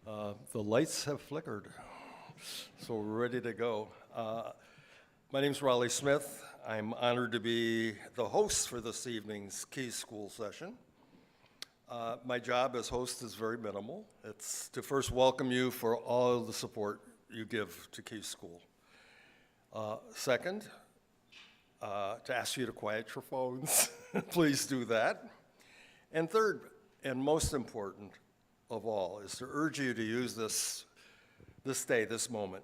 The lights have flickered, so we're ready to go. My name's Raleigh Smith. I'm honored to be the host for this evening's Keese School session. My job as host is very minimal. It's to first welcome you for all the support you give to Keese School. Second, to ask you to quiet your phones. Please do that. And third, and most important of all, is to urge you to use this day, this moment,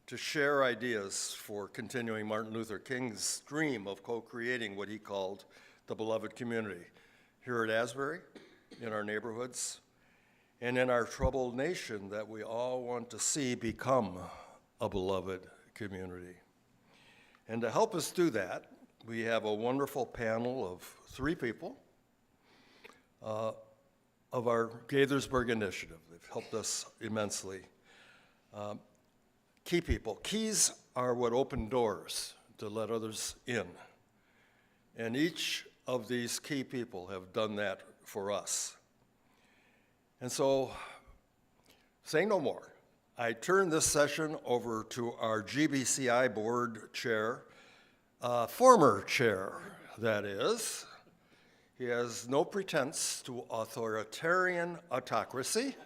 to share ideas for continuing Martin Luther King's dream of co-creating what he called the beloved community here at Asbury, in our neighborhoods, and in our troubled nation that we all want to see become a beloved community. And to help us do that, we have a wonderful panel of 3 people of our Gaithersburg initiative. They've helped us immensely. Key people. Keys are what open doors to let others in. And each of these key people have done that for us. And so, saying no more, I turn this session over to our GBCI board chair, former chair, that is. He has no pretense to authoritarian autocracy.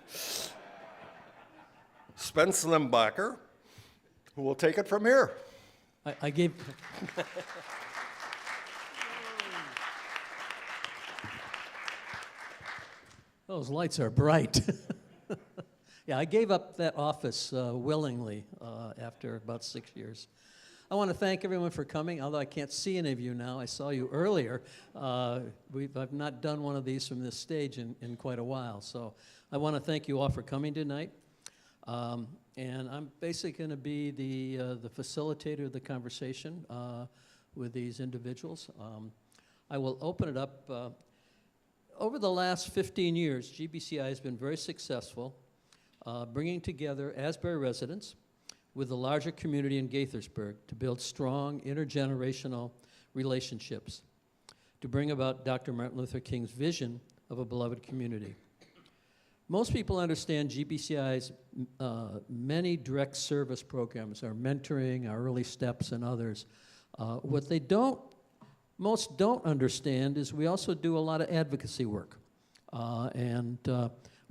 Spence Limbacher, who will take it from here. I gave... Those lights are bright. Yeah, I gave up that office willingly after about 6 years. I want to thank everyone for coming, although I can't see any of you now. I saw you earlier. I've not done one of these from this stage in quite a while, so I want to thank you all for coming tonight. And I'm basically going to be the facilitator of the conversation with these individuals. I will open it up. Over the last 15 years, GBCI has been very successful bringing together Asbury residents with the larger community in Gaithersburg to build strong intergenerational relationships to bring about Dr. Martin Luther King's vision of a beloved community. Most people understand GBCI's many direct service programs, our mentoring, our early steps, and others. What they most don't understand is we also do a lot of advocacy work. And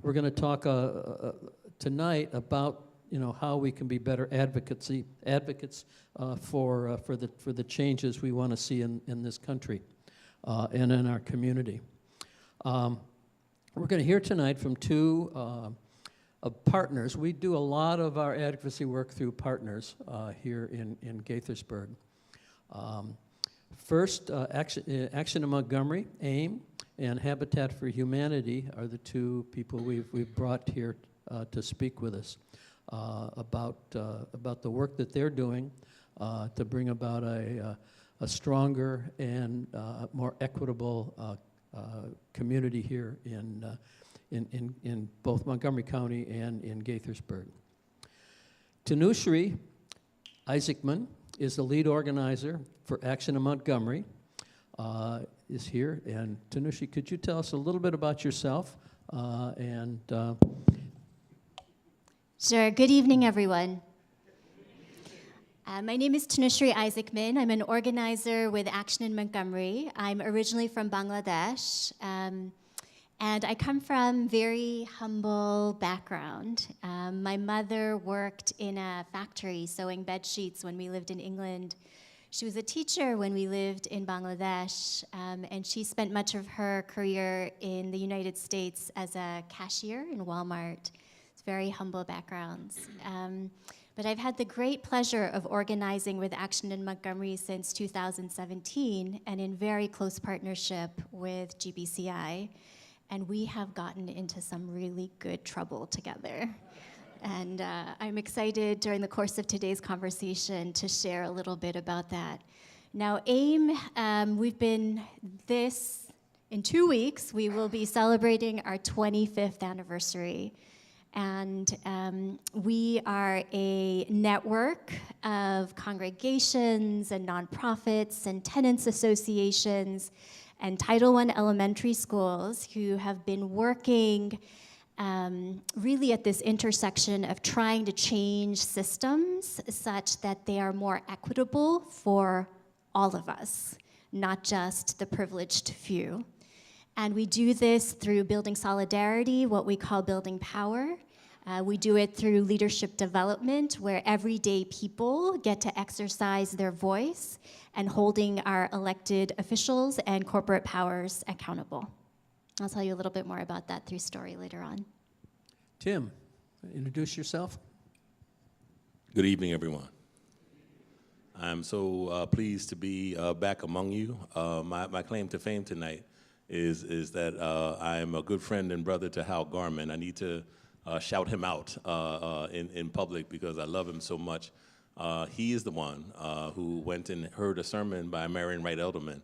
we're going to talk tonight about how we can be better advocates for the changes we want to see in this country and in our community. We're going to hear tonight from 2 partners. We do a lot of our advocacy work through partners here in Gaithersburg. First, Action in Montgomery, AIM, and Habitat for Humanity are the 2 people we've brought here to speak with us about the work that they're doing to bring about a stronger and more equitable community here in both Montgomery County and in Gaithersburg. Tanushri Isaacman is the lead organizer for Action in Montgomery, is here. And Tanushri, could you tell us a little bit about yourself Sure. Good evening, everyone. My name is Tanushri Isaacman. I'm an organizer with Action in Montgomery. I'm originally from Bangladesh, and I come from very humble background. My mother worked in a factory sewing bed sheets when we lived in England. She was a teacher when we lived in Bangladesh, and she spent much of her career in the United States as a cashier in Walmart. Very humble backgrounds. But I've had the great pleasure of organizing with Action in Montgomery since 2017 and in very close partnership with GBCI. And we have gotten into some really good trouble together. And I'm excited during the course of today's conversation to share a little bit about that. Now, AIM, in 2 weeks, we will be celebrating our 25th anniversary. And we are a network of congregations and nonprofits and tenants associations and Title I elementary schools who have been working really at this intersection of trying to change systems such that they are more equitable for all of us, not just the privileged few. And we do this through building solidarity, what we call building power. We do it through leadership development, where everyday people get to exercise their voice and holding our elected officials and corporate powers accountable. I'll tell you a little bit more about that through story later on. Tim, introduce yourself. Good evening, everyone. I'm so pleased to be back among you. My claim to fame tonight is that I am a good friend and brother to Hal Garman. I need to shout him out in public because I love him so much. He is the one who went and heard a sermon by Marion Wright Elderman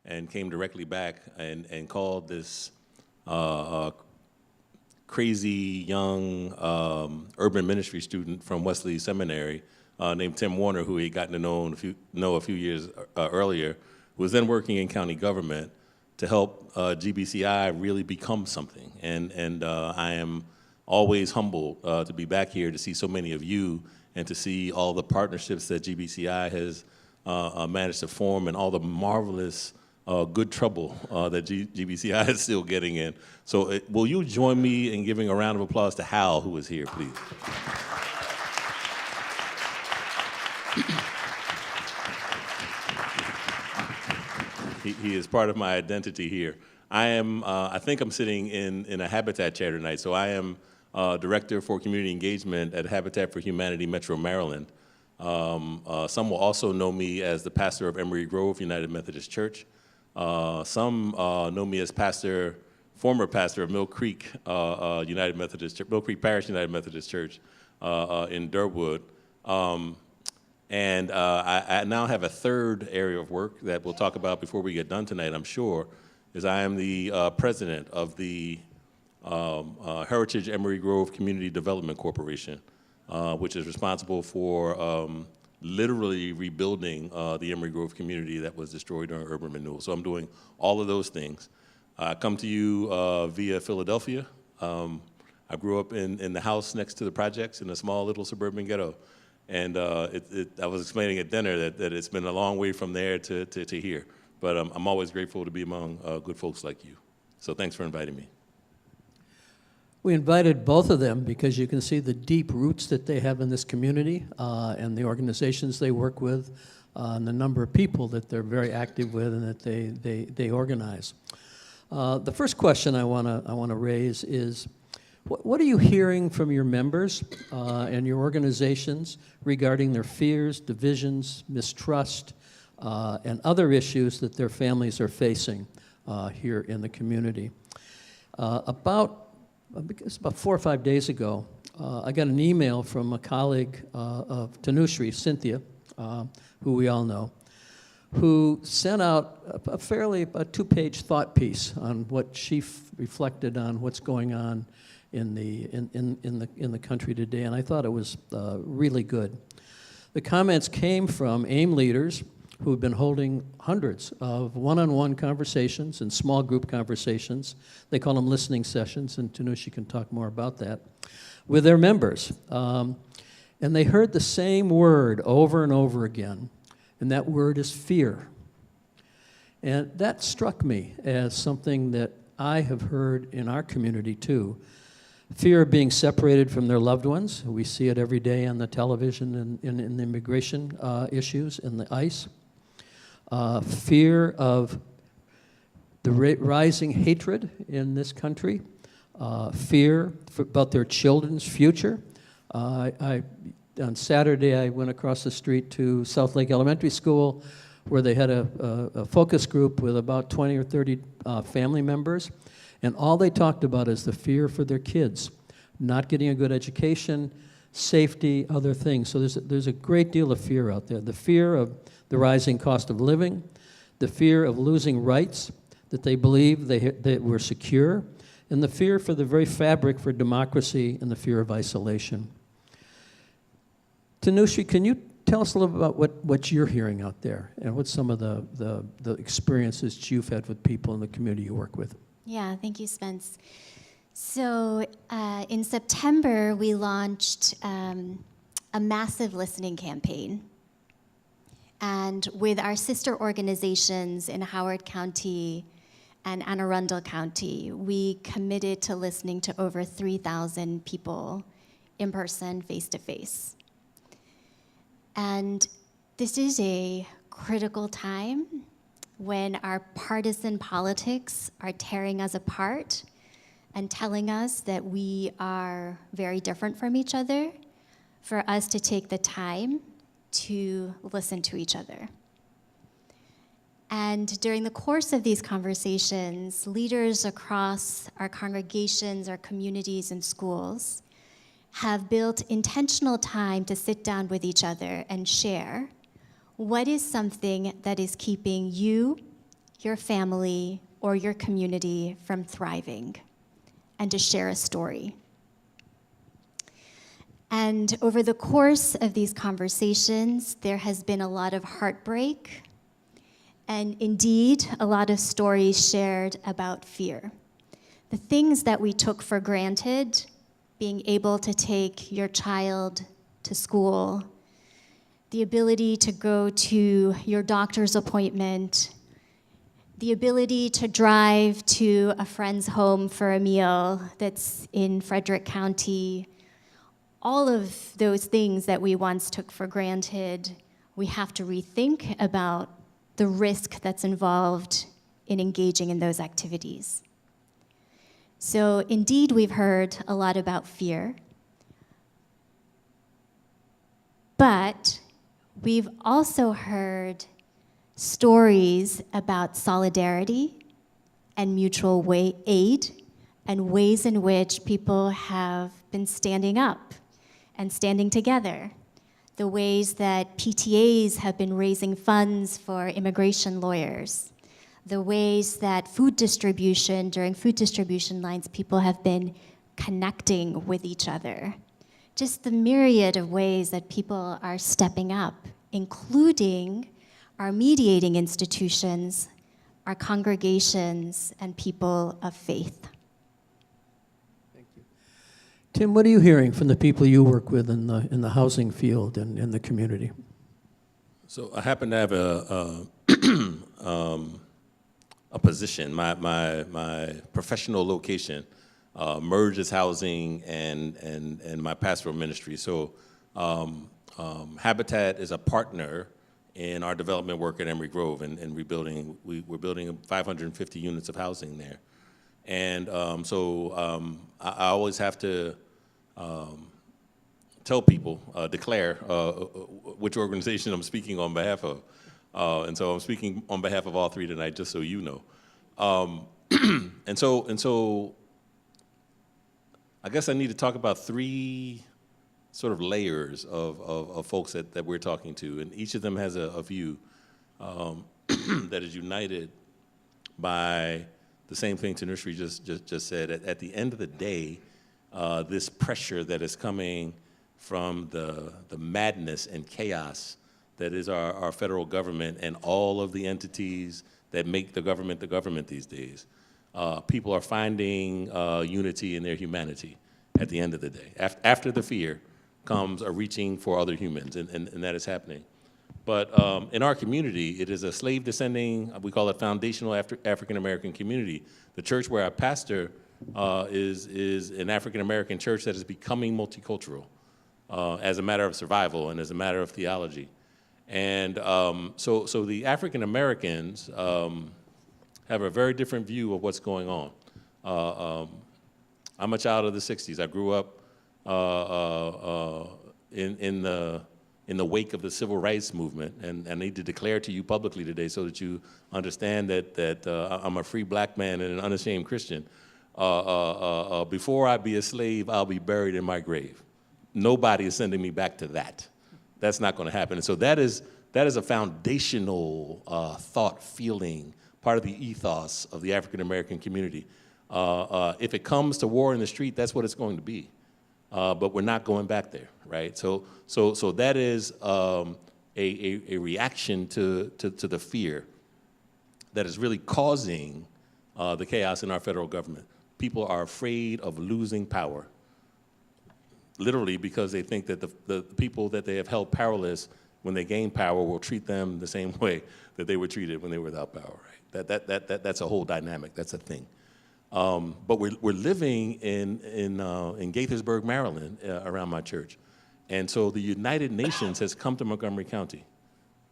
and came directly back and called this crazy young urban ministry student from Wesley Seminary named Tim Warner, who he had gotten to know a few years earlier, who was then working in county government to help GBCI really become something. And I am always humbled to be back here to see so many of you and to see all the partnerships that GBCI has managed to form and all the marvelous good trouble that GBCI is still getting in. So will you join me in giving a round of applause to Hal, who is here, please? He is part of my identity here. I think I'm sitting in a Habitat chair tonight, so I am Director for Community Engagement at Habitat for Humanity Metro Maryland. Some will also know me as the pastor of Emory Grove United Methodist Church. Some know me as former pastor of Mill Creek United Methodist Church, Mill Creek Parish United Methodist Church in Durwood. And I now have a third area of work that we'll talk about before we get done tonight, I'm sure, is I am the president of the Heritage Emory Grove Community Development Corporation, which is responsible for literally rebuilding the Emory Grove community that was destroyed during urban renewal. So I'm doing all of those things. I come to you via Philadelphia. I grew up in the house next to the projects in a small little suburban ghetto. And I was explaining at dinner that it's been a long way from there to here. But I'm always grateful to be among good folks like you. So thanks for inviting me. We invited both of them because you can see the deep roots that they have in this community and the organizations they work with and the number of people that they're very active with and that they organize. The first question I want to raise is, what are you hearing from your members and your organizations regarding their fears, divisions, mistrust, and other issues that their families are facing here in the community? About 4 or 5 days ago, I got an email from a colleague of Tanushri, Cynthia, who we all know, who sent out a 2-page thought piece on what she reflected on what's going on in the country today, and I thought it was really good. The comments came from AIM leaders who have been holding hundreds of one-on-one conversations and small group conversations. They call them listening sessions, and Tanushri can talk more about that, with their members. And they heard the same word over and over again, and that word is fear. And that struck me as something that I have heard in our community too. Fear of being separated from their loved ones. We see it every day on the television and in the immigration issues and the ICE. Fear of the rising hatred in this country. Fear about their children's future. On Saturday, I went across the street to South Lake Elementary School, where they had a focus group with about 20 or 30 family members. And all they talked about is the fear for their kids, not getting a good education, safety, other things. So there's a great deal of fear out there. The fear of the rising cost of living, the fear of losing rights that they believe they were secure, and the fear for the very fabric for democracy and the fear of isolation. Tanushri, can you tell us a little bit about what you're hearing out there and what some of the experiences you've had with people in the community you work with? Yeah, thank you, Spence. So in September, we launched a massive listening campaign. And with our sister organizations in Howard County and Anne Arundel County, we committed to listening to over 3,000 people in person, face-to-face. And this is a critical time when our partisan politics are tearing us apart and telling us that we are very different from each other, for us to take the time to listen to each other. And during the course of these conversations, leaders across our congregations, our communities, and schools have built intentional time to sit down with each other and share what is something that is keeping you, your family, or your community from thriving, and to share a story. And over the course of these conversations, there has been a lot of heartbreak, and indeed, a lot of stories shared about fear. The things that we took for granted, being able to take your child to school, the ability to go to your doctor's appointment, the ability to drive to a friend's home for a meal that's in Frederick County, all of those things that we once took for granted, we have to rethink about the risk that's involved in engaging in those activities. So indeed, we've heard a lot about fear, but we've also heard stories about solidarity and mutual aid and ways in which people have been standing up and standing together. The ways that PTAs have been raising funds for immigration lawyers. The ways that during food distribution lines, people have been connecting with each other. Just the myriad of ways that people are stepping up, including our mediating institutions, our congregations, and people of faith. Tim, what are you hearing from the people you work with in the housing field and in the community? So I happen to have a position. My professional location merges housing and my pastoral ministry. So Habitat is a partner in our development work at Emory Grove, and we're building 550 units of housing there. And I always have to tell people, declare which organization I'm speaking on behalf of. And so I'm speaking on behalf of all three tonight, just so you know. And so I guess I need to talk about three sort of layers of folks that we're talking to, and each of them has a view that is united by the same thing Tanushree just said. At the end of the day, this pressure that is coming from the madness and chaos that is our federal government and all of the entities that make the government these days. People are finding unity in their humanity at the end of the day. After the fear comes a reaching for other humans, and that is happening. But in our community, it is a slave descending, we call it foundational African American community. The church where I pastor is an African American church that is becoming multicultural as a matter of survival and as a matter of theology. And so the African Americans have a very different view of what's going on. I'm a child of the 60s. I grew up in the wake of the civil rights movement, and I need to declare to you publicly today so that you understand that I'm a free black man and an unashamed Christian. Before I be a slave, I'll be buried in my grave. Nobody is sending me back to that. That's not going to happen. And so that is a foundational thought, feeling, part of the ethos of the African American community. If it comes to war in the street, that's what it's going to be. But we're not going back there, right? So that is a reaction to the fear that is really causing the chaos in our federal government. people are afraid of losing power, literally because they think that the people that they have held powerless, when they gain power, will treat them the same way that they were treated when they were without power. Right? That's a whole dynamic. That's a thing. But we're living in Gaithersburg, Maryland, around my church, and so the United Nations has come to Montgomery County.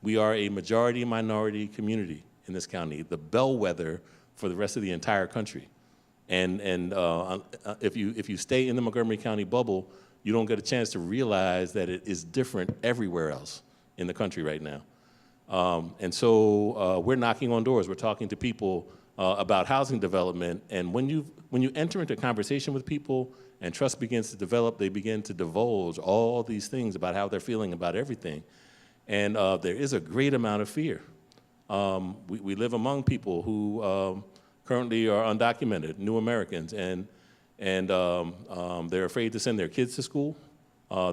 We are a majority-minority community in this county, the bellwether for the rest of the entire country. And if you stay in the Montgomery County bubble, you don't get a chance to realize that it is different everywhere else in the country right now. And so we're knocking on doors. We're talking to people about housing development. And when you enter into conversation with people and trust begins to develop, they begin to divulge all these things about how they're feeling about everything. And there is a great amount of fear. We live among people who currently are undocumented, new Americans, and they're afraid to send their kids to school.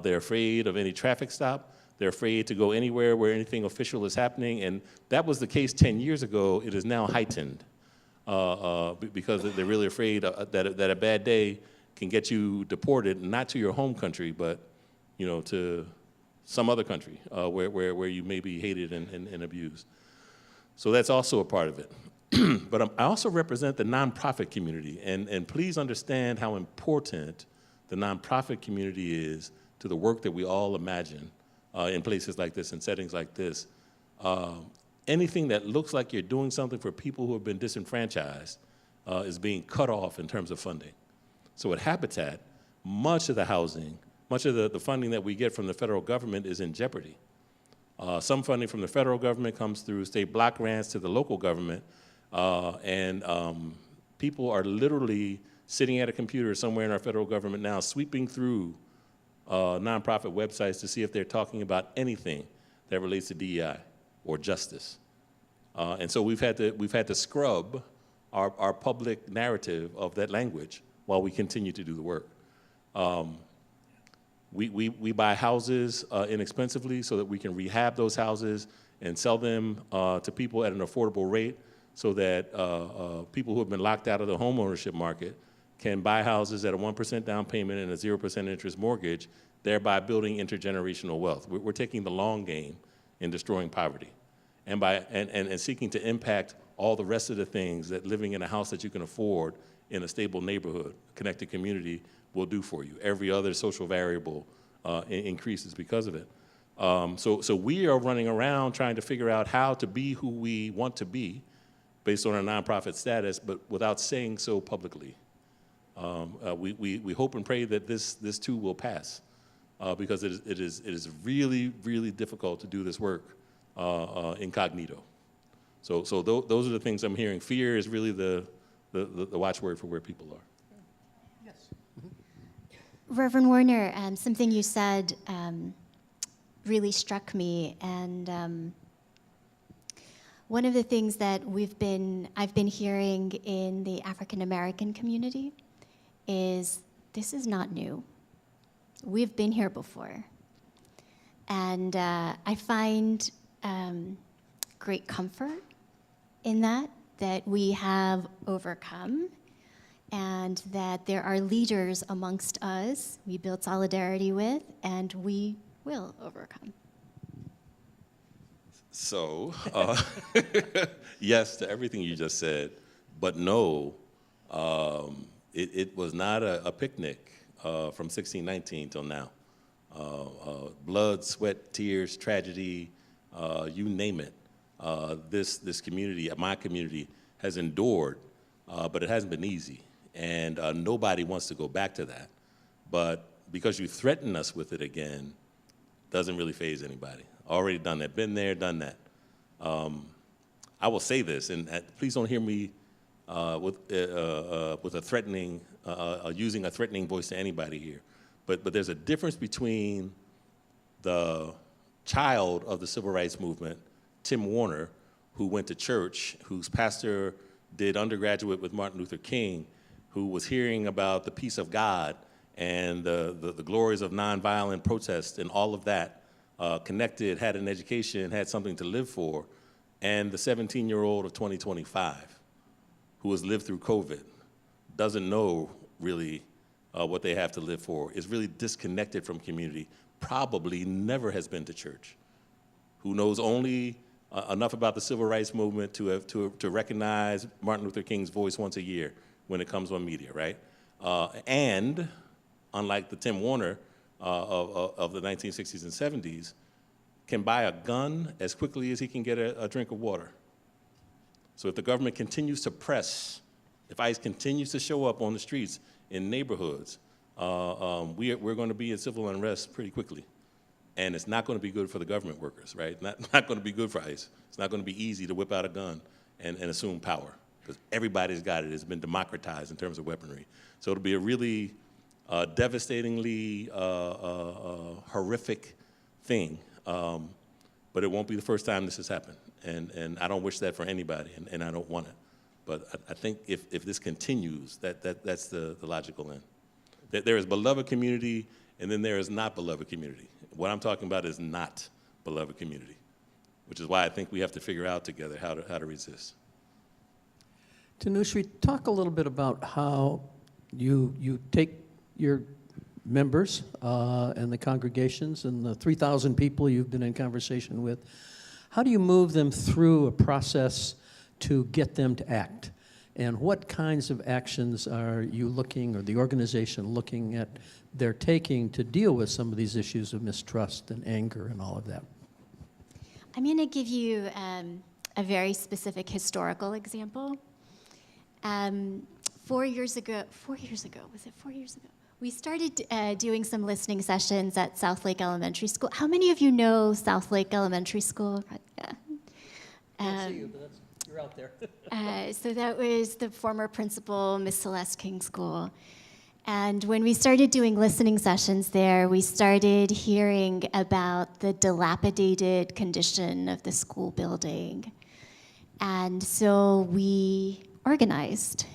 They're afraid of any traffic stop. They're afraid to go anywhere where anything official is happening. And that was the case 10 years ago. It is now heightened because they're really afraid that a bad day can get you deported, not to your home country, but to some other country where you may be hated and abused. So that's also a part of it. But I also represent the nonprofit community, and please understand how important the nonprofit community is to the work that we all imagine in places like this, in settings like this. Anything that looks like you're doing something for people who have been disenfranchised is being cut off in terms of funding. So at Habitat, much of the housing, much of the funding that we get from the federal government is in jeopardy. Some funding from the federal government comes through state block grants to the local government, and people are literally sitting at a computer somewhere in our federal government now, sweeping through nonprofit websites to see if they're talking about anything that relates to DEI or justice. And so we've had to scrub our public narrative of that language while we continue to do the work. We buy houses inexpensively so that we can rehab those houses and sell them to people at an affordable rate, so that people who have been locked out of the homeownership market can buy houses at a 1% down payment and a 0% interest mortgage, thereby building intergenerational wealth. We're taking the long game in destroying poverty, and seeking to impact all the rest of the things that living in a house that you can afford in a stable neighborhood, connected community, will do for you. Every other social variable increases because of it. So we are running around trying to figure out how to be who we want to be based on our nonprofit status, but without saying so publicly. We hope and pray that this too will pass, because it is really, really difficult to do this work incognito. So those are the things I'm hearing. Fear is really the watchword for where people are. Reverend Warner, something you said really struck me, and one of the things that I've been hearing in the African American community is this is not new. We've been here before, and I find great comfort in that we have overcome, and that there are leaders amongst us we build solidarity with, and we will overcome. So, yes to everything you just said, but no, it was not a picnic from 1619 till now. Blood, sweat, tears, tragedy, you name it. This community, my community, has endured, but it hasn't been easy. And nobody wants to go back to that. But because you threaten us with it again, doesn't really faze anybody. Already done that, been there, done that. I will say this, and please don't hear me with a threatening, using a threatening voice to anybody here. But there's a difference between the child of the civil rights movement, Tim Warner, who went to church, whose pastor did undergraduate with Martin Luther King, who was hearing about the peace of God and the glories of nonviolent protest and all of that, connected, had an education, had something to live for, and the 17-year-old of 2025 who has lived through COVID, doesn't know really what they have to live for, is really disconnected from community, probably never has been to church, who knows only enough about the civil rights movement to recognize Martin Luther King's voice once a year when it comes on media, right? And unlike the Tim Warner of the 1960s and 70s, can buy a gun as quickly as he can get a drink of water. So if the government continues to press, if ICE continues to show up on the streets in neighborhoods, we're going to be in civil unrest pretty quickly. And it's not going to be good for the government workers, right? Not going to be good for ICE. It's not going to be easy to whip out a gun and assume power, because everybody's got it. It's been democratized in terms of weaponry. So it'll be a really devastatingly horrific thing, but it won't be the first time this has happened. And I don't wish that for anybody, and I don't want it. But I think if this continues, that's the logical end. That there is beloved community, and then there is not beloved community. What I'm talking about is not beloved community, which is why I think we have to figure out together how to resist. Tanushree, talk a little bit about how you take your members and the congregations and the 3,000 people you've been in conversation with. How do you move them through a process to get them to act? And what kinds of actions are you looking, or the organization looking at they're taking to deal with some of these issues of mistrust and anger and all of that? I'm going to give you a very specific historical example. 4 years ago, was it 4 years ago? We started doing some listening sessions at Southlake Elementary School. How many of you know Southlake Elementary School? Yeah. I see you, but you're out there. So that was the former principal, Miss Celeste King School. And when we started doing listening sessions there, we started hearing about the dilapidated condition of the school building. And so we organized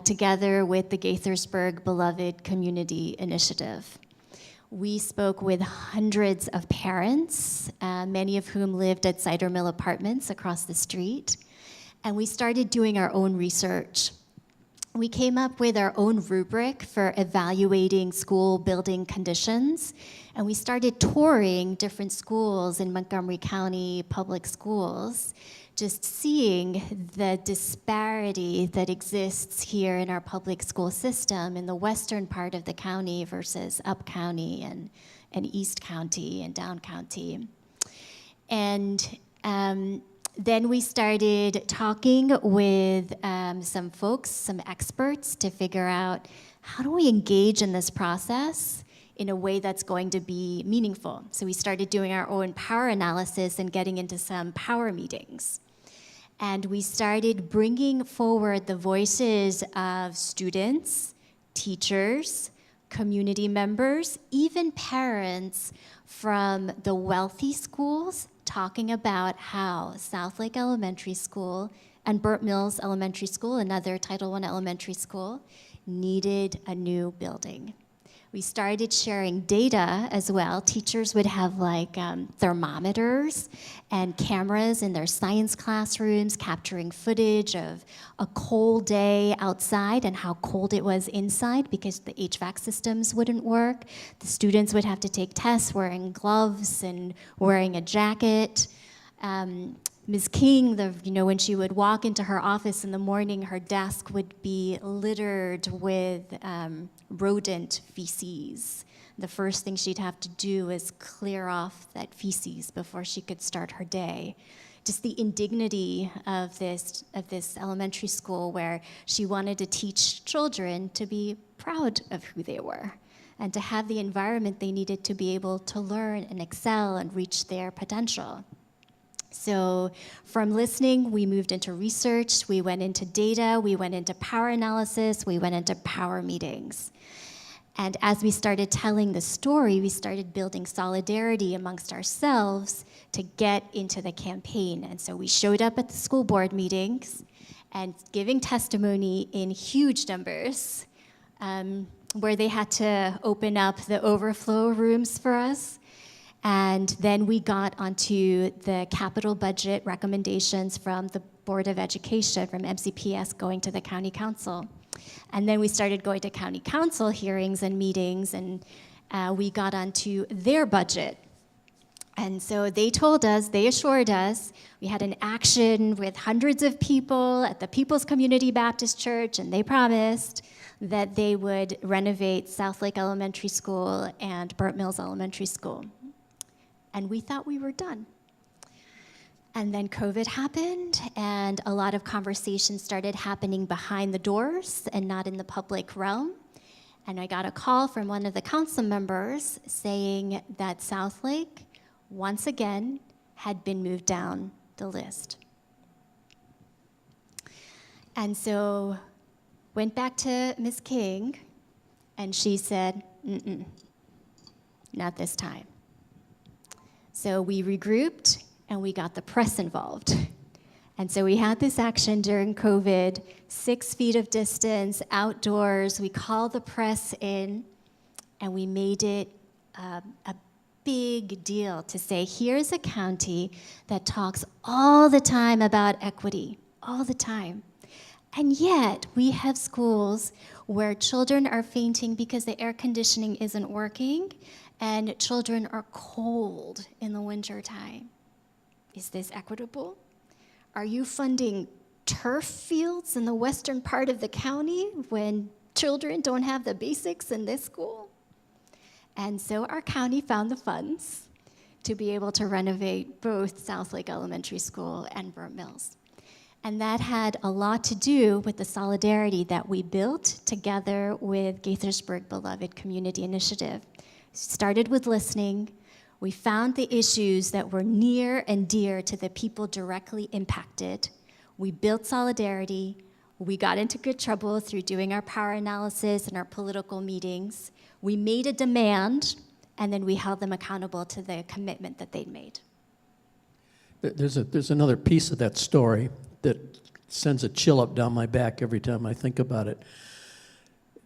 together with the Gaithersburg Beloved Community Initiative. We spoke with hundreds of parents, many of whom lived at Cider Mill Apartments across the street. And we started doing our own research. We came up with our own rubric for evaluating school building conditions, and we started touring different schools in Montgomery County Public Schools, just seeing the disparity that exists here in our public school system in the western part of the county versus up county and east county and down county. And then we started talking with some folks, some experts, to figure out how do we engage in this process in a way that's going to be meaningful. So we started doing our own power analysis and getting into some power meetings. And we started bringing forward the voices of students, teachers, community members, even parents from the wealthy schools, talking about how Southlake Elementary School and Burt Mills Elementary School, another Title I elementary school, needed a new building. We started sharing data as well. Teachers would have like thermometers and cameras in their science classrooms capturing footage of a cold day outside and how cold it was inside because the HVAC systems wouldn't work. The students would have to take tests wearing gloves and wearing a jacket. Ms. King, when she would walk into her office in the morning, her desk would be littered with rodent feces. The first thing she'd have to do is clear off that feces before she could start her day. Just the indignity of this elementary school, where she wanted to teach children to be proud of who they were and to have the environment they needed to be able to learn and excel and reach their potential. So from listening, we moved into research, we went into data, we went into power analysis, we went into power meetings. And as we started telling the story, we started building solidarity amongst ourselves to get into the campaign. And so we showed up at the school board meetings and giving testimony in huge numbers, where they had to open up the overflow rooms for us. And then we got onto the capital budget recommendations from the Board of Education, from MCPS going to the County Council. And then we started going to county council hearings and meetings, and we got onto their budget. And so they told us, they assured us, we had an action with hundreds of people at the People's Community Baptist Church, and they promised that they would renovate South Lake Elementary School and Burnt Mills Elementary School. And we thought we were done. And then COVID happened, and a lot of conversations started happening behind the doors and not in the public realm. And I got a call from one of the council members saying that South Lake, once again, had been moved down the list. And so went back to Ms. King, and she said, not this time. So we regrouped, and we got the press involved. And so we had this action during COVID, 6 feet of distance, outdoors. We called the press in, and we made it a big deal to say, here's a county that talks all the time about equity, all the time. And yet, we have schools where children are fainting because the air conditioning isn't working, and children are cold in the wintertime. Is this equitable? Are you funding turf fields in the western part of the county when children don't have the basics in this school? And so our county found the funds to be able to renovate both South Lake Elementary School and Burnt Mills. And that had a lot to do with the solidarity that we built together with Gaithersburg Beloved Community Initiative. Started with listening. We found the issues that were near and dear to the people directly impacted. We built solidarity. We got into good trouble through doing our power analysis and our political meetings. We made a demand, and then we held them accountable to the commitment that they'd made. There's another piece of that story that sends a chill up down my back every time I think about it.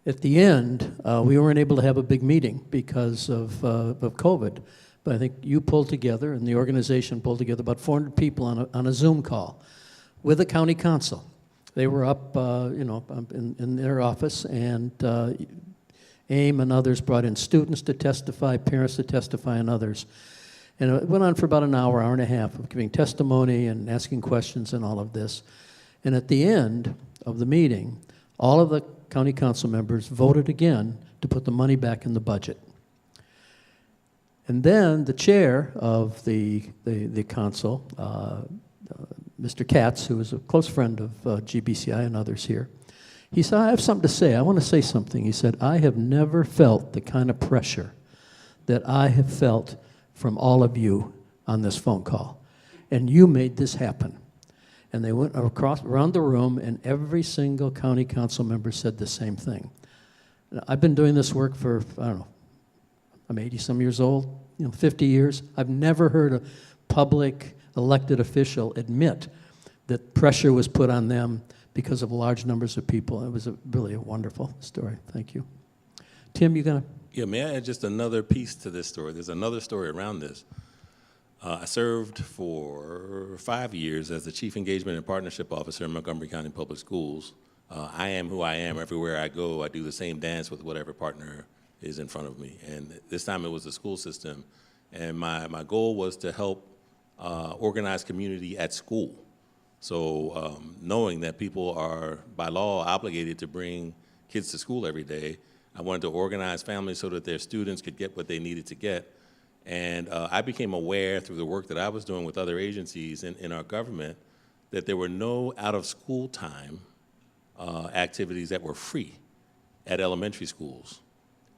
At the end, we weren't able to have a big meeting because of COVID, but I think you pulled together and the organization pulled together about 400 people on a Zoom call with the county council. They were up, in their office, and AIM and others brought in students to testify, parents to testify, and others. And it went on for about an hour, hour and a half of giving testimony and asking questions and all of this. And at the end of the meeting, all of the county council members voted again to put the money back in the budget. And then the chair of the council, Mr. Katz, who is a close friend of GBCI and others here, he said, I have something to say. I want to say something. He said, I have never felt the kind of pressure that I have felt from all of you on this phone call. And you made this happen. And they went around the room, and every single county council member said the same thing. I've been doing this work for, I don't know, I'm 80-some years old, 50 years. I've never heard a public elected official admit that pressure was put on them because of large numbers of people. It was really a wonderful story. Thank you. Tim, you gonna? Yeah, may I add just another piece to this story? There's another story around this. I served for 5 years as the Chief Engagement and Partnership Officer in Montgomery County Public Schools. I am who I am. Everywhere I go, I do the same dance with whatever partner is in front of me. And this time it was the school system. And my goal was to help organize community at school. So knowing that people are, by law, obligated to bring kids to school every day, I wanted to organize families so that their students could get what they needed to get. And I became aware through the work that I was doing with other agencies in our government that there were no out-of-school time activities that were free at elementary schools,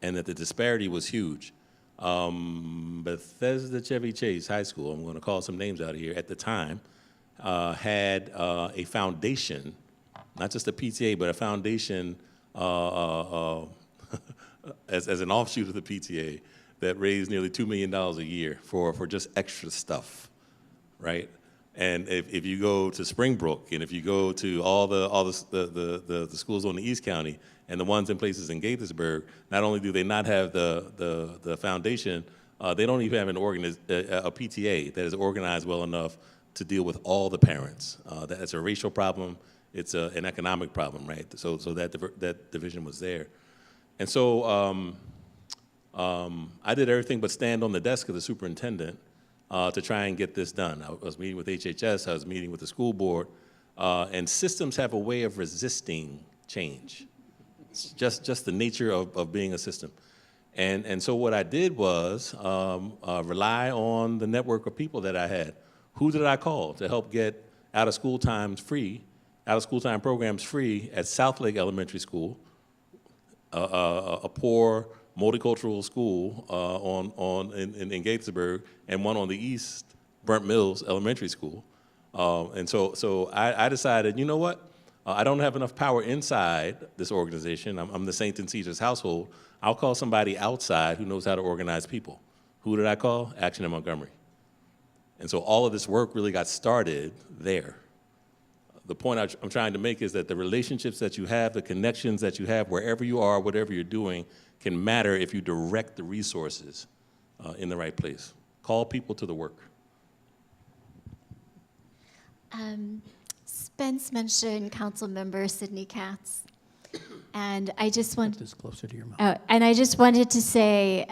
and that the disparity was huge. Bethesda Chevy Chase High School, I'm going to call some names out here, at the time, had a foundation, not just a PTA, but a foundation as an offshoot of the PTA that raised nearly $2 million a year for just extra stuff, right? And if you go to Springbrook, and if you go to all the schools on the East County, and the ones in places in Gaithersburg, not only do they not have the foundation, they don't even have a PTA that is organized well enough to deal with all the parents. That's a racial problem it's an economic problem, right? So that division was there. And so I did everything but stand on the desk of the superintendent to try and get this done. I was meeting with HHS, I was meeting with the school board, and systems have a way of resisting change. It's just the nature of being a system. And so what I did was rely on the network of people that I had. Who did I call to help get out of school time programs free at Southlake Elementary School, a poor multicultural school in Gaithersburg, and one on the east, Burnt Mills Elementary School. And so I decided, you know what? I don't have enough power inside this organization. I'm the Saint and Caesar's household. I'll call somebody outside who knows how to organize people. Who did I call? Action in Montgomery. And so all of this work really got started there. The point I'm trying to make is that the relationships that you have, the connections that you have, wherever you are, whatever you're doing, can matter if you direct the resources in the right place. Call people to the work. Spence mentioned Council Member Sidney Katz, and I just want Put this closer to your mouth. and I just wanted to say,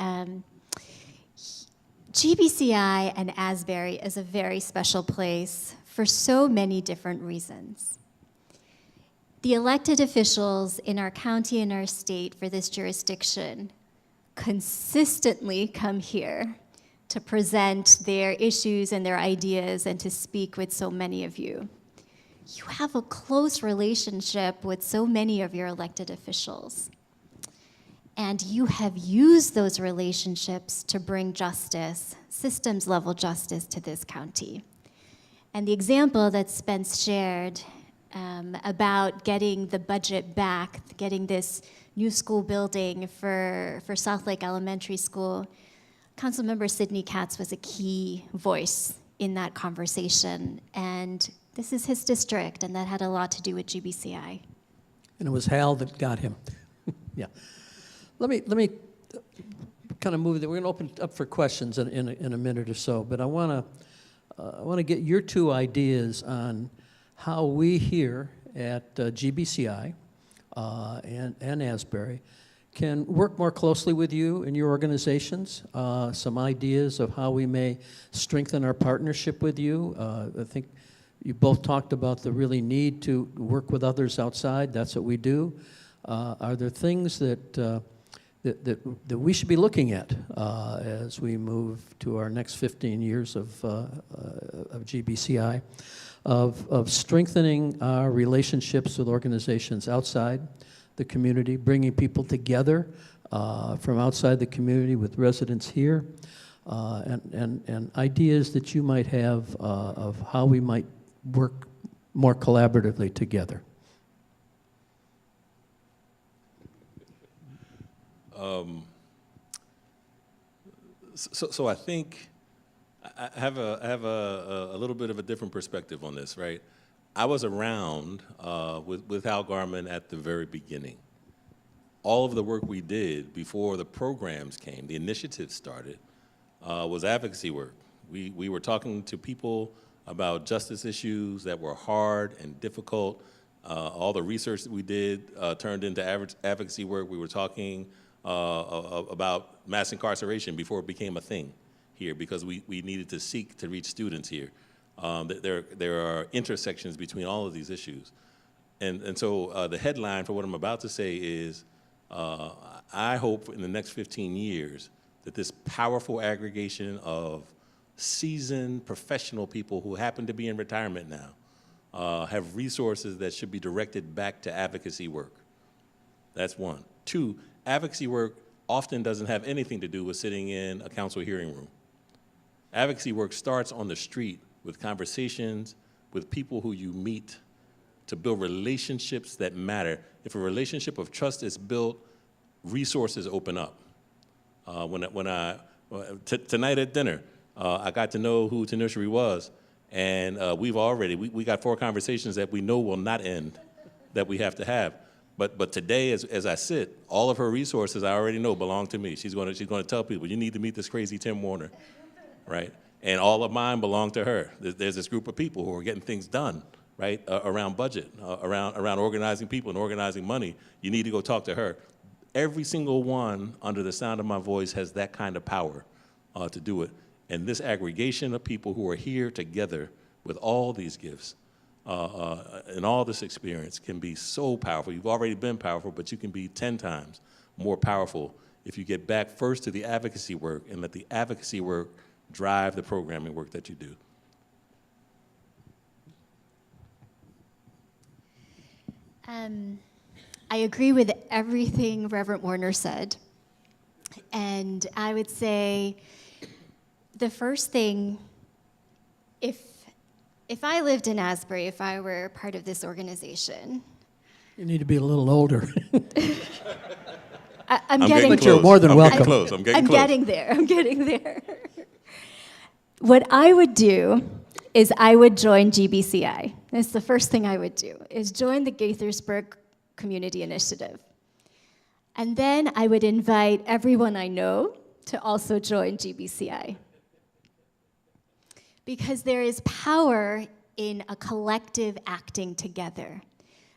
GBCI and Asbury is a very special place for so many different reasons. The elected officials in our county and our state for this jurisdiction consistently come here to present their issues and their ideas and to speak with so many of you. You have a close relationship with so many of your elected officials. And you have used those relationships to bring justice, systems level justice to this county. And the example that Spence shared about getting the budget back, getting this new school building for Southlake Elementary School, Councilmember Sidney Katz was a key voice in that conversation. And this is his district, and that had a lot to do with GBCI. And it was Hal that got him. Yeah. Let me kind of move. We're going to open up for questions in a minute or so, but I want to get your two ideas on how we here at GBCI and Asbury can work more closely with you and your organizations. Some ideas of how we may strengthen our partnership with you. I think you both talked about the really need to work with others outside. That's what we do. Are there things that we should be looking at as we move to our next 15 years of GBCI, of strengthening our relationships with organizations outside the community, bringing people together from outside the community with residents here, and ideas that you might have of how we might work more collaboratively together? So I think I have a little bit of a different perspective on this, right? I was around with Hal Garman at the very beginning. All of the work we did before the programs came, the initiatives started, was advocacy work. We were talking to people about justice issues that were hard and difficult. All the research that we did turned into advocacy work. We were talking about mass incarceration before it became a thing here, because we needed to seek to reach students here. There are intersections between all of these issues. And so the headline for what I'm about to say is, I hope in the next 15 years that this powerful aggregation of seasoned professional people who happen to be in retirement now have resources that should be directed back to advocacy work. That's one. Two, advocacy work often doesn't have anything to do with sitting in a council hearing room. Advocacy work starts on the street with conversations with people who you meet to build relationships that matter. If a relationship of trust is built, resources open up. Tonight at dinner, I got to know who Tanushree was, and we got 4 conversations that we know will not end, that we have to have. But today, as I sit, all of her resources I already know belong to me. She's going to tell people, you need to meet this crazy Tim Warner, right? And all of mine belong to her. There's this group of people who are getting things done right? Around budget, around organizing people and organizing money. You need to go talk to her. Every single one under the sound of my voice has that kind of power to do it. And this aggregation of people who are here together with all these gifts and all this experience can be so powerful. You've already been powerful, but you can be 10 times more powerful if you get back first to the advocacy work and let the advocacy work drive the programming work that you do. I agree with everything Reverend Warner said. And I would say the first thing, if I lived in Asbury, if I were part of this organization, You need to be a little older. I'm getting getting But you're more than welcome. I'm getting close. getting there. I'm getting there. What I would do is I would join GBCI. That's the first thing I would do, is join the Gaithersburg Community Initiative. And then I would invite everyone I know to also join GBCI. Because there is power in a collective acting together.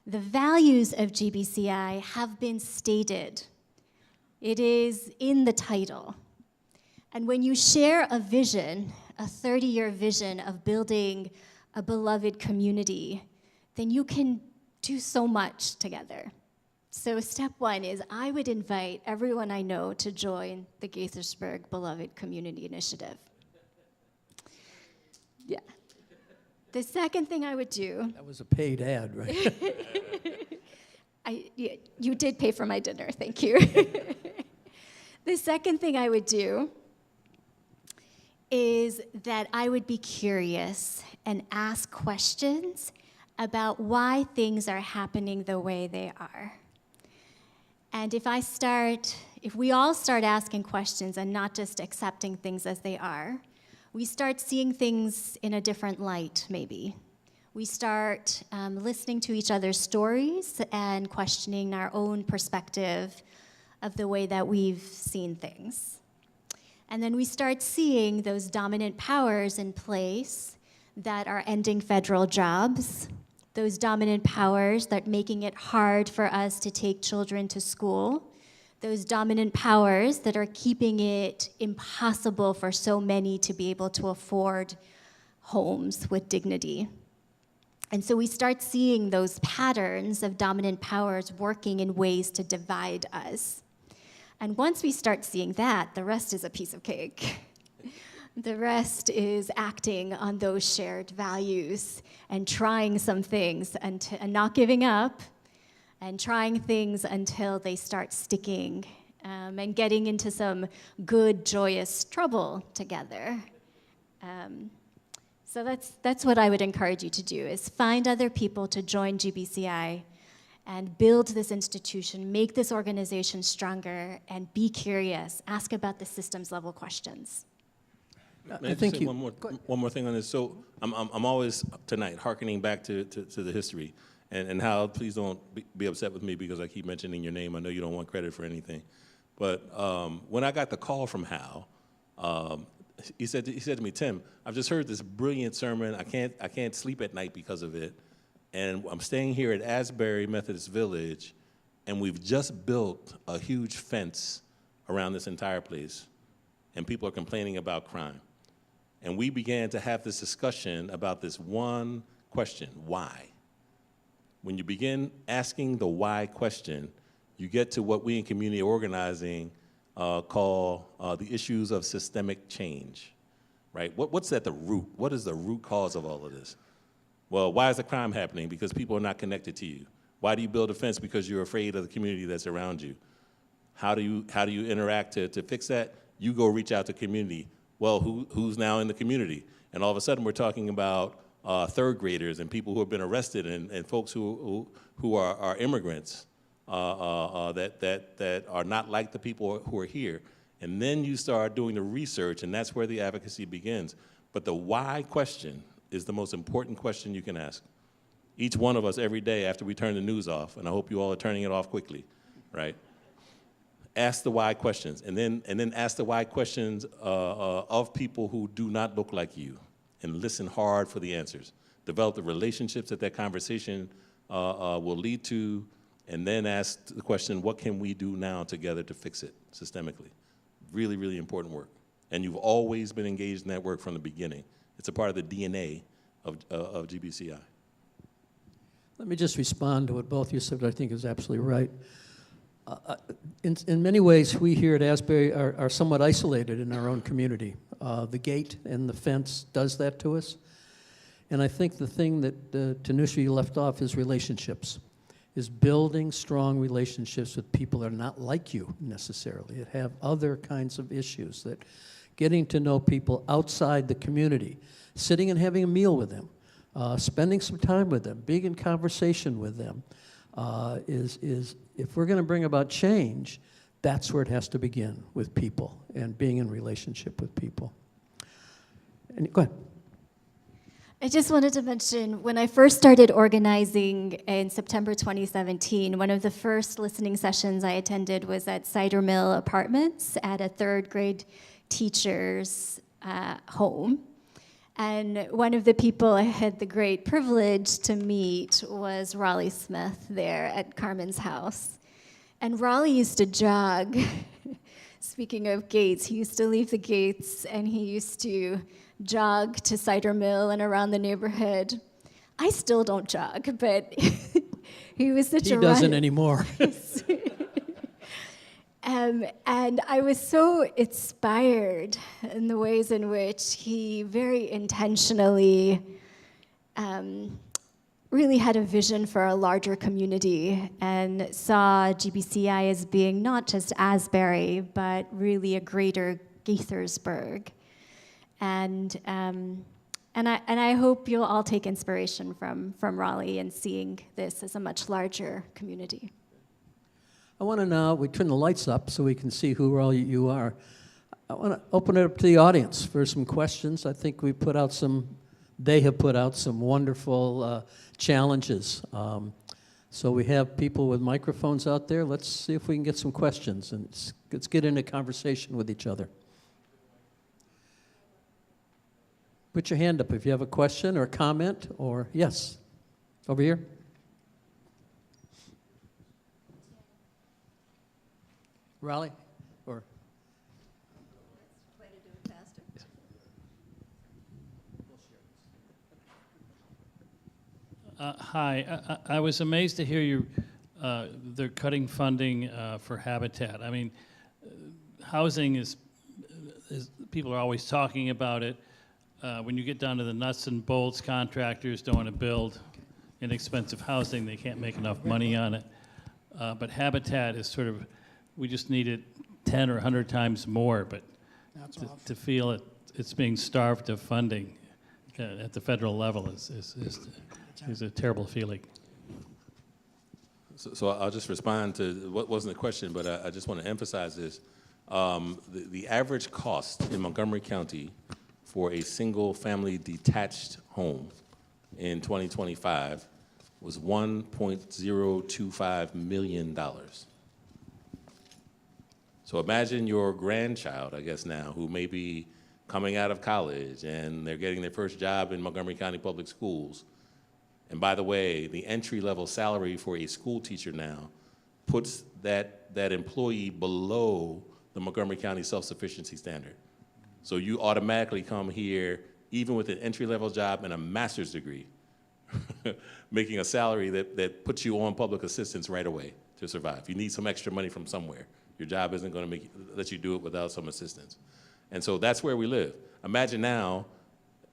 The values of GBCI have been stated. It is in the title. And when you share a vision, a 30-year vision of building a beloved community, then you can do so much together. So step one is I would invite everyone I know to join the Gaithersburg Beloved Community Initiative. Yeah. The second thing I would do, That was a paid ad, right? you did pay for my dinner, thank you. The second thing I would do is that I would be curious and ask questions about why things are happening the way they are. And if we all start asking questions and not just accepting things as they are, we start seeing things in a different light, maybe. We start listening to each other's stories and questioning our own perspective of the way that we've seen things. And then we start seeing those dominant powers in place that are ending federal jobs, those dominant powers that are making it hard for us to take children to school, those dominant powers that are keeping it impossible for so many to be able to afford homes with dignity. And so we start seeing those patterns of dominant powers working in ways to divide us. And once we start seeing that, the rest is a piece of cake. The rest is acting on those shared values and trying some things and not giving up, and trying things until they start sticking, and getting into some good, joyous trouble together. So that's what I would encourage you to do, is find other people to join GBCI and build this institution, make this organization stronger, and be curious. Ask about the systems level questions. May I just say one more thing on this? So I'm always tonight hearkening back to the history and how, please don't be upset with me because I keep mentioning your name. I know you don't want credit for anything. But when I got the call from Hal, he said to me, Tim, I've just heard this brilliant sermon. I can't sleep at night because of it. And I'm staying here at Asbury Methodist Village, and we've just built a huge fence around this entire place, and people are complaining about crime. And we began to have this discussion about this one question: why? When you begin asking the why question, you get to what we in community organizing call the issues of systemic change, right? What's at the root? What is the root cause of all of this? Well, why is the crime happening? Because people are not connected to you. Why do you build a fence? Because you're afraid of the community that's around you. How do you interact to fix that? You go reach out to community. Well, who's now in the community? And all of a sudden we're talking about third graders and people who have been arrested and folks who are immigrants that are not like the people who are here. And then you start doing the research, and that's where the advocacy begins. But the why question is the most important question you can ask. Each one of us every day after we turn the news off, and I hope you all are turning it off quickly, right? Ask the why questions, and then ask the why questions of people who do not look like you, and listen hard for the answers. develop the relationships that that conversation will lead to, and then ask the question, what can we do now together to fix it systemically? Really, really important work. And you've always been engaged in that work from the beginning. It's a part of the DNA of GBCI. Let me just respond to what both you said, I think is absolutely right. In many ways, we here at Asbury are somewhat isolated in our own community. The gate and the fence does that to us. And I think the thing that Tanusha, you left off is relationships, is building strong relationships with people that are not like you necessarily, that have other kinds of issues, that getting to know people outside the community, sitting and having a meal with them, spending some time with them, being in conversation with them, is if we're going to bring about change, that's where it has to begin, with people and being in relationship with people. And go ahead. I just wanted to mention, when I first started organizing in September 2017, one of the first listening sessions I attended was at Cider Mill Apartments at a third grade teacher's home. And one of the people I had the great privilege to meet was Raleigh Smith there at Carmen's house. And Raleigh used to jog. Speaking of gates, he used to leave the gates and he used to jog to Cider Mill and around the neighborhood. I still don't jog, but he was such a runner. He doesn't anymore. And I was so inspired in the ways in which he very intentionally really had a vision for a larger community and saw GBCI as being not just Asbury, but really a greater Gaithersburg. And I hope you'll all take inspiration from Raleigh and seeing this as a much larger community. I want to now, we turn the lights up so we can see who all you are. I want to open it up to the audience for some questions. I think they have put out some wonderful challenges. So we have people with microphones out there. Let's see if we can get some questions, and let's get into conversation with each other. Put your hand up if you have a question or a comment, or yes, over here. Raleigh, or? Try to do it faster. Hi, I was amazed to hear you, they're cutting funding for Habitat. I mean, housing is, people are always talking about it. When you get down to the nuts and bolts, contractors don't want to build inexpensive housing. They can't make enough money on it. But Habitat is sort of, we just need it 10 or 100 times more, but to feel it's being starved of funding at the federal level is a terrible feeling. So I'll just respond to what wasn't the question, but I just want to emphasize this. The average cost in Montgomery County for a single-family detached home in 2025 was $1.025 million. So imagine your grandchild, I guess now, who may be coming out of college and they're getting their first job in Montgomery County Public Schools. And by the way, the entry-level salary for a school teacher now puts that employee below the Montgomery County self-sufficiency standard. So you automatically come here, even with an entry-level job and a master's degree, making a salary that puts you on public assistance right away to survive. You need some extra money from somewhere. Your job isn't going to let you do it without some assistance. And so that's where we live. Imagine now,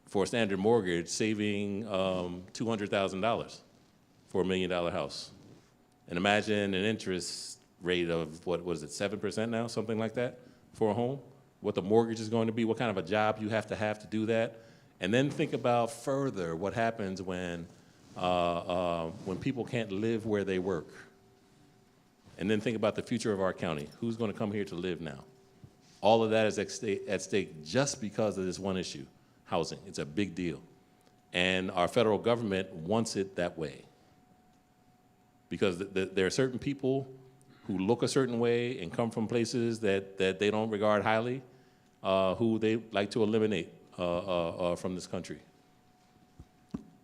for a standard mortgage, saving $200,000 for $1 million house. And imagine an interest rate of, what was it, 7% now, something like that, for a home? What the mortgage is going to be, what kind of a job you have to do that. And then think about further what happens when people can't live where they work. And then think about the future of our county. Who's going to come here to live now? All of that is at stake just because of this one issue, housing. It's a big deal. And our federal government wants it that way. Because there are certain people who look a certain way and come from places that they don't regard highly, who they like to eliminate from this country.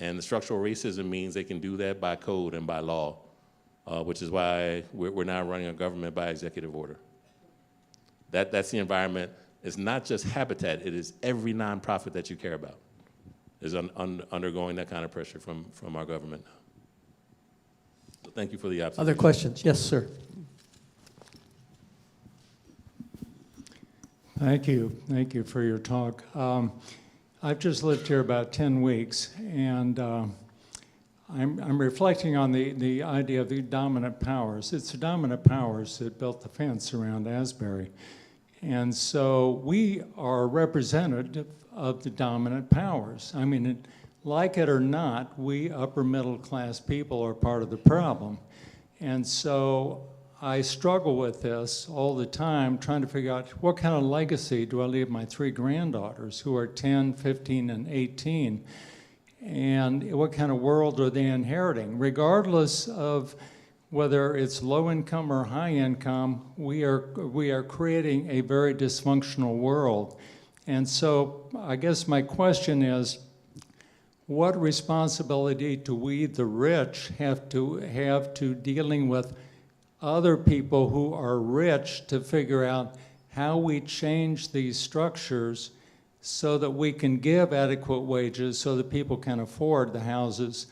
And the structural racism means they can do that by code and by law, which is why we're now running a government by executive order. That's the environment. It's not just Habitat, it is every nonprofit that you care about is undergoing that kind of pressure from our government. So thank you for the observation. Other questions? Yes, sir. Thank you. Thank you for your talk. I've just lived here about 10 weeks, and I'm reflecting on the idea of the dominant powers. It's the dominant powers that built the fence around Asbury. And so we are representative of the dominant powers. I mean, like it or not, we upper middle class people are part of the problem. And so I struggle with this all the time, trying to figure out what kind of legacy do I leave my 3 granddaughters who are 10, 15, and 18, and what kind of world are they inheriting? Regardless of whether it's low income or high income, we are creating a very dysfunctional world. And so I guess my question is, what responsibility do we, the rich, have to dealing with other people who are rich to figure out how we change these structures so that we can give adequate wages so that people can afford the houses,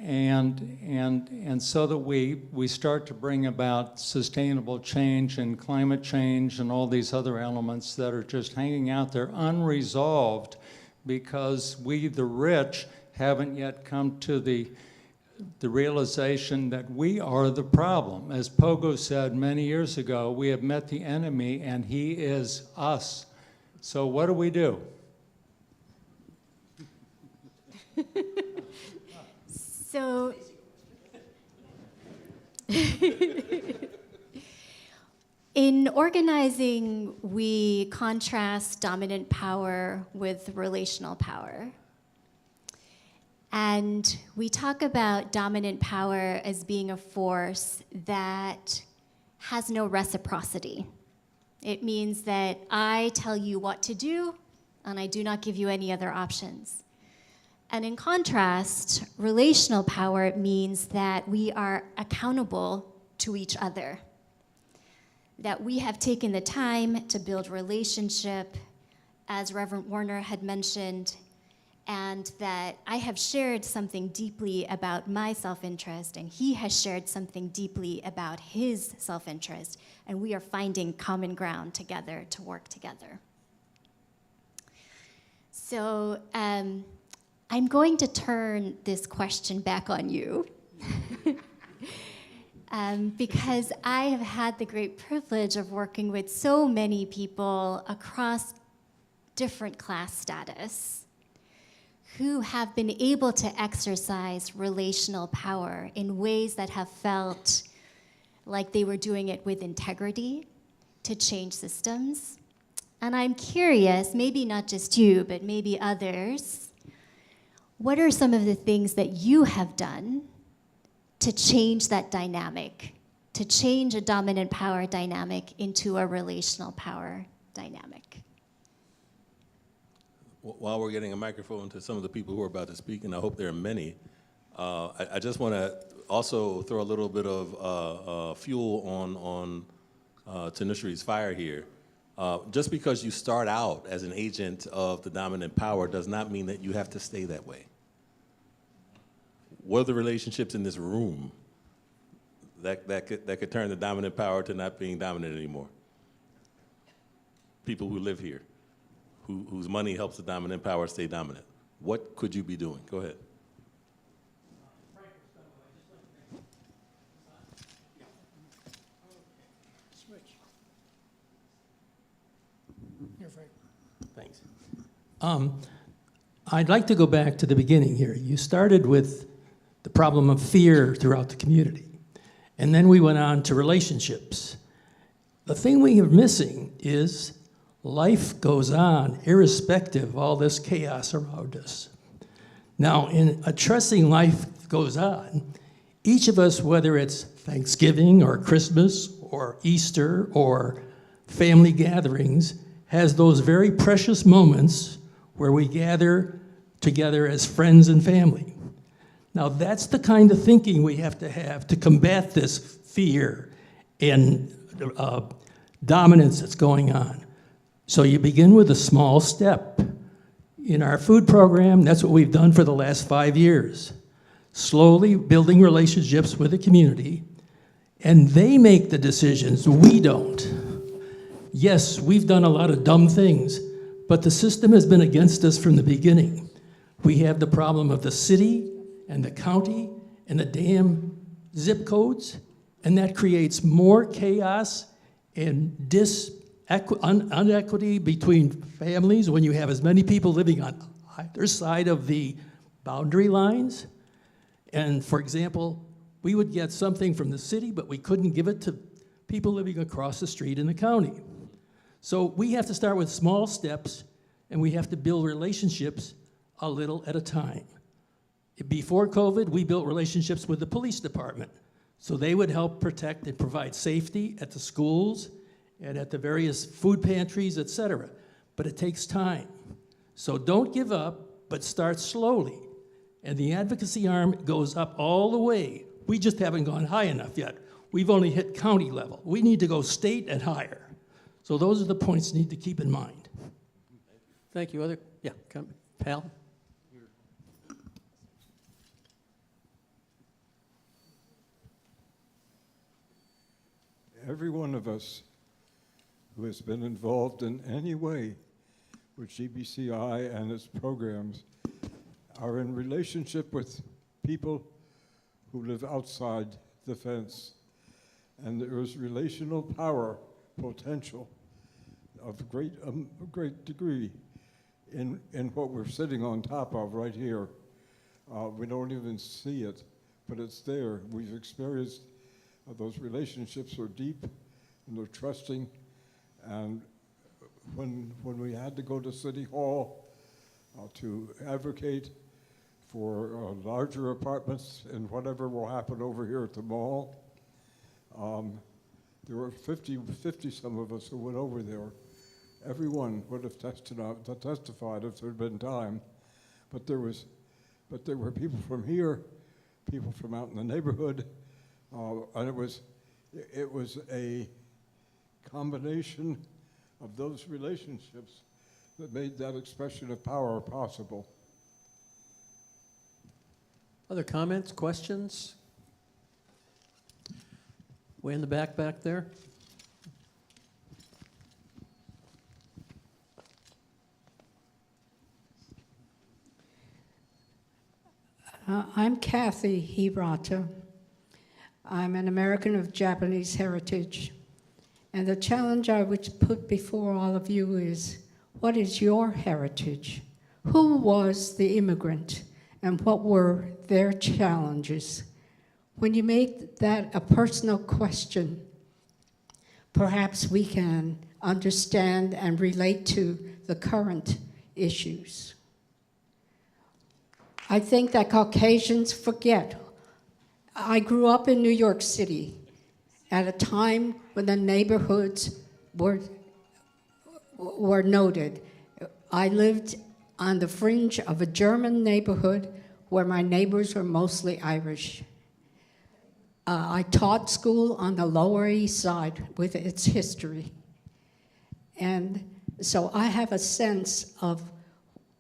and so that we start to bring about sustainable change and climate change and all these other elements that are just hanging out there unresolved because we, the rich, haven't yet come to the realization that we are the problem. As Pogo said many years ago, we have met the enemy and he is us. So what do we do? So, in organizing, we contrast dominant power with relational power. And we talk about dominant power as being a force that has no reciprocity. It means that I tell you what to do, and I do not give you any other options. And in contrast, relational power means that we are accountable to each other, that we have taken the time to build relationship, as Reverend Warner had mentioned, and that I have shared something deeply about my self-interest, and he has shared something deeply about his self-interest, and we are finding common ground together to work together. So I'm going to turn this question back on you because I have had the great privilege of working with so many people across different class status who have been able to exercise relational power in ways that have felt like they were doing it with integrity to change systems. And I'm curious, maybe not just you, but maybe others, what are some of the things that you have done to change that dynamic, to change a dominant power dynamic into a relational power dynamic? While we're getting a microphone to some of the people who are about to speak, and I hope there are many, I just want to also throw a little bit of fuel on Tanushrie's fire here. Just because you start out as an agent of the dominant power does not mean that you have to stay that way. What are the relationships in this room that could turn the dominant power to not being dominant anymore? People who live here, whose money helps the dominant power stay dominant. What could you be doing? Go ahead. Thanks. I'd like to go back to the beginning here. You started with the problem of fear throughout the community, and then we went on to relationships. The thing we are missing is life goes on irrespective of all this chaos around us. Now, in addressing life goes on, each of us, whether it's Thanksgiving or Christmas or Easter or family gatherings, has those very precious moments where we gather together as friends and family. Now, that's the kind of thinking we have to combat this fear and dominance that's going on. So you begin with a small step. In our food program, that's what we've done for the last 5 years. Slowly building relationships with the community, and they make the decisions, we don't. Yes, we've done a lot of dumb things, but the system has been against us from the beginning. We have the problem of the city and the county and the damn zip codes, and that creates more chaos and inequity between families when you have as many people living on either side of the boundary lines. And for example, we would get something from the city, but we couldn't give it to people living across the street in the county. So we have to start with small steps, and we have to build relationships a little at a time. Before COVID, we built relationships with the police department, so they would help protect and provide safety at the schools and at the various food pantries, et cetera. But it takes time. So don't give up, but start slowly. And the advocacy arm goes up all the way. We just haven't gone high enough yet. We've only hit county level. We need to go state and higher. So those are the points you need to keep in mind. Thank you. Other, yeah, come, Pal. Every one of us who has been involved in any way with GBCI and its programs are in relationship with people who live outside the fence. And there is relational power potential of great degree in what we're sitting on top of right here. We don't even see it, but it's there. We've experienced those relationships are deep and they're trusting. And when we had to go to City Hall to advocate for larger apartments and whatever will happen over here at the mall, there were 50 some of us who went over there. Everyone would have testified if there had been time, but there were people from here, people from out in the neighborhood, and it was a combination of those relationships that made that expression of power possible. Other comments, questions? Way in the back there. I'm Kathy Hirata. I'm an American of Japanese heritage. And the challenge I would put before all of you is, what is your heritage? Who was the immigrant? And what were their challenges? When you make that a personal question, perhaps we can understand and relate to the current issues. I think that Caucasians forget. I grew up in New York City at a time when the neighborhoods were noted. I lived on the fringe of a German neighborhood where my neighbors were mostly Irish. I taught school on the Lower East Side with its history. And so I have a sense of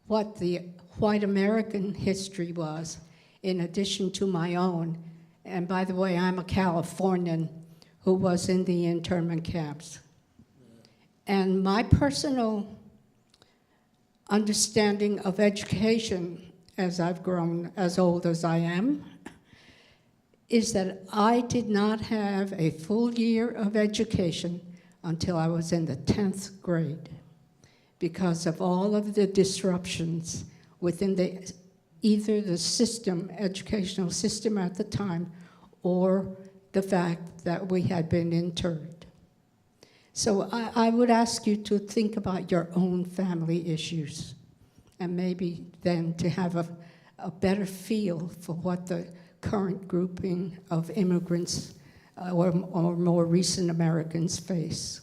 what the white American history was, in addition to my own. And by the way, I'm a Californian who was in the internment camps. And my personal understanding of education, as I've grown as old as I am, is that I did not have a full year of education until I was in the 10th grade because of all of the disruptions within either the system, educational system at the time, or the fact that we had been interned. So I would ask you to think about your own family issues, and maybe then to have a better feel for what the current grouping of immigrants or more recent Americans face.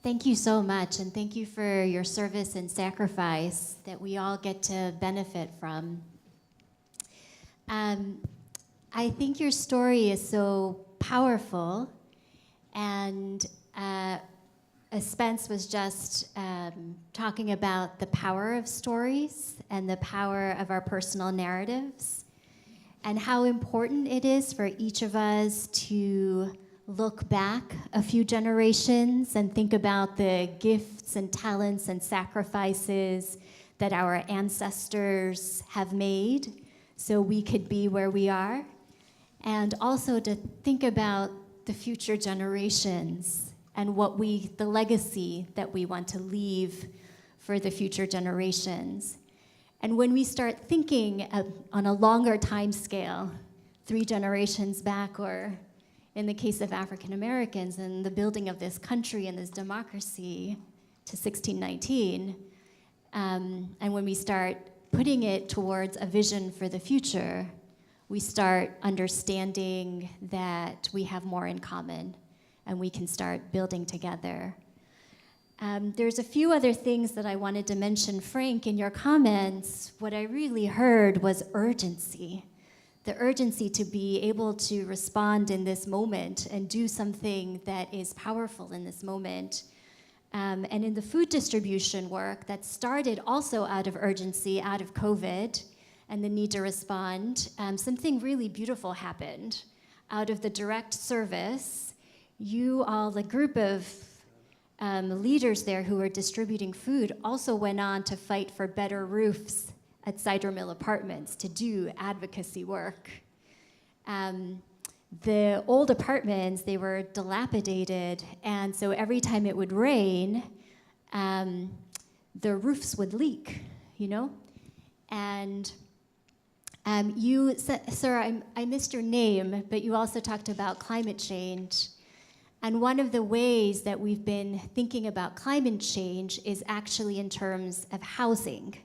Thank you so much, and thank you for your service and sacrifice that we all get to benefit from I think your story is so powerful, and Spence was just talking about the power of stories and the power of our personal narratives, and how important it is for each of us to look back a few generations and think about the gifts and talents and sacrifices that our ancestors have made so we could be where we are, and also to think about the future generations and the legacy that we want to leave for the future generations. And when we start thinking on a longer time scale, 3 generations back, or in the case of African Americans and the building of this country and this democracy to 1619, and when we start putting it towards a vision for the future, we start understanding that we have more in common and we can start building together. There's a few other things that I wanted to mention. Frank, in your comments, what I really heard was urgency. The urgency to be able to respond in this moment and do something that is powerful in this moment. And in the food distribution work that started also out of urgency, out of COVID, and the need to respond, something really beautiful happened. Out of the direct service, you all, the group of leaders there who were distributing food, also went on to fight for better roofs at Cider Mill Apartments, to do advocacy work. The old apartments, they were dilapidated, and so every time it would rain, the roofs would leak, you know? And sir, I missed your name, but you also talked about climate change. And one of the ways that we've been thinking about climate change is actually in terms of housing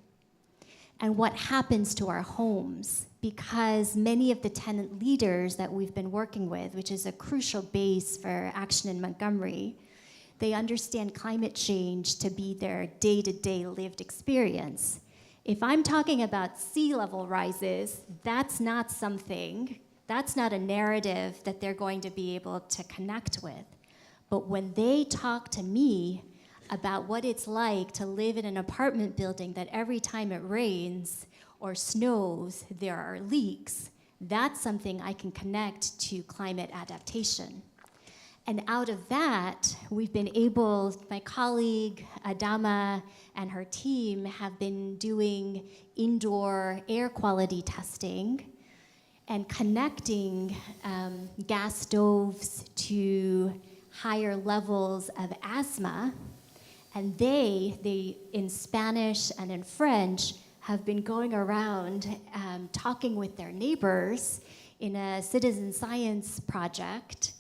and what happens to our homes, because many of the tenant leaders that we've been working with, which is a crucial base for action in Montgomery, they understand climate change to be their day-to-day lived experience. If I'm talking about sea level rises, that's not a narrative that they're going to be able to connect with. But when they talk to me about what it's like to live in an apartment building that every time it rains or snows, there are leaks, that's something I can connect to climate adaptation. And out of that, we've been able, my colleague Adama and her team have been doing indoor air quality testing and connecting gas stoves to higher levels of asthma. And they in Spanish and in French, have been going around talking with their neighbors in a citizen science project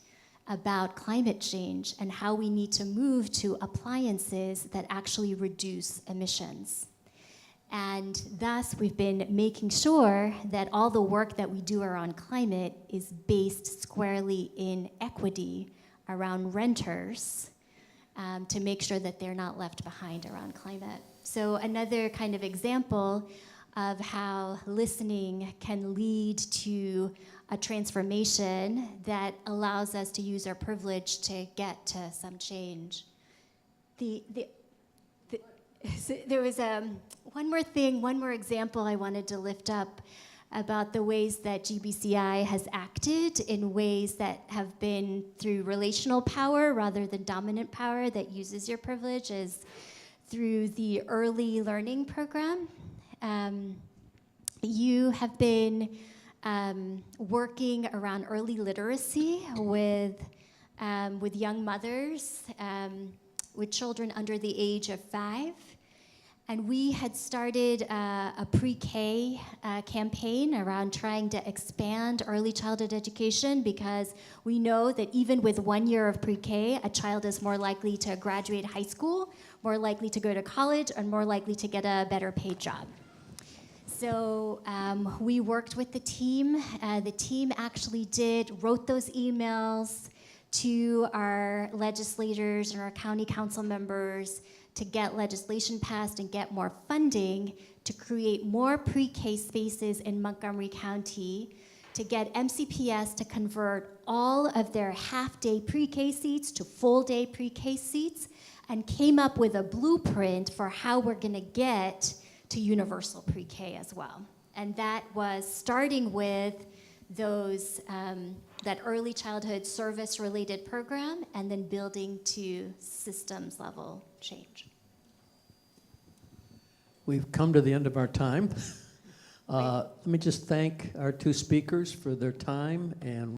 about climate change and how we need to move to appliances that actually reduce emissions. And thus, we've been making sure that all the work that we do around climate is based squarely in equity around renters, to make sure that they're not left behind around climate. So another kind of example of how listening can lead to a transformation that allows us to use our privilege to get to some change. There was one more example I wanted to lift up about the ways that GBCI has acted in ways that have been through relational power rather than dominant power that uses your privilege, is through the early learning program. You have been working around early literacy with young mothers, with children under the age of 5. And we had started a pre-K campaign around trying to expand early childhood education, because we know that even with 1 year of pre-K, a child is more likely to graduate high school, more likely to go to college, and more likely to get a better paid job. So we worked with the team. The team actually wrote those emails to our legislators and our county council members to get legislation passed and get more funding to create more pre-K spaces in Montgomery County, to get MCPS to convert all of their half-day pre-K seats to full-day pre-K seats, and came up with a blueprint for how we're gonna get to universal pre-K as well. And that was starting with those, that early childhood service-related program, and then building to systems level change. We've come to the end of our time. Let me just thank our two speakers for their time and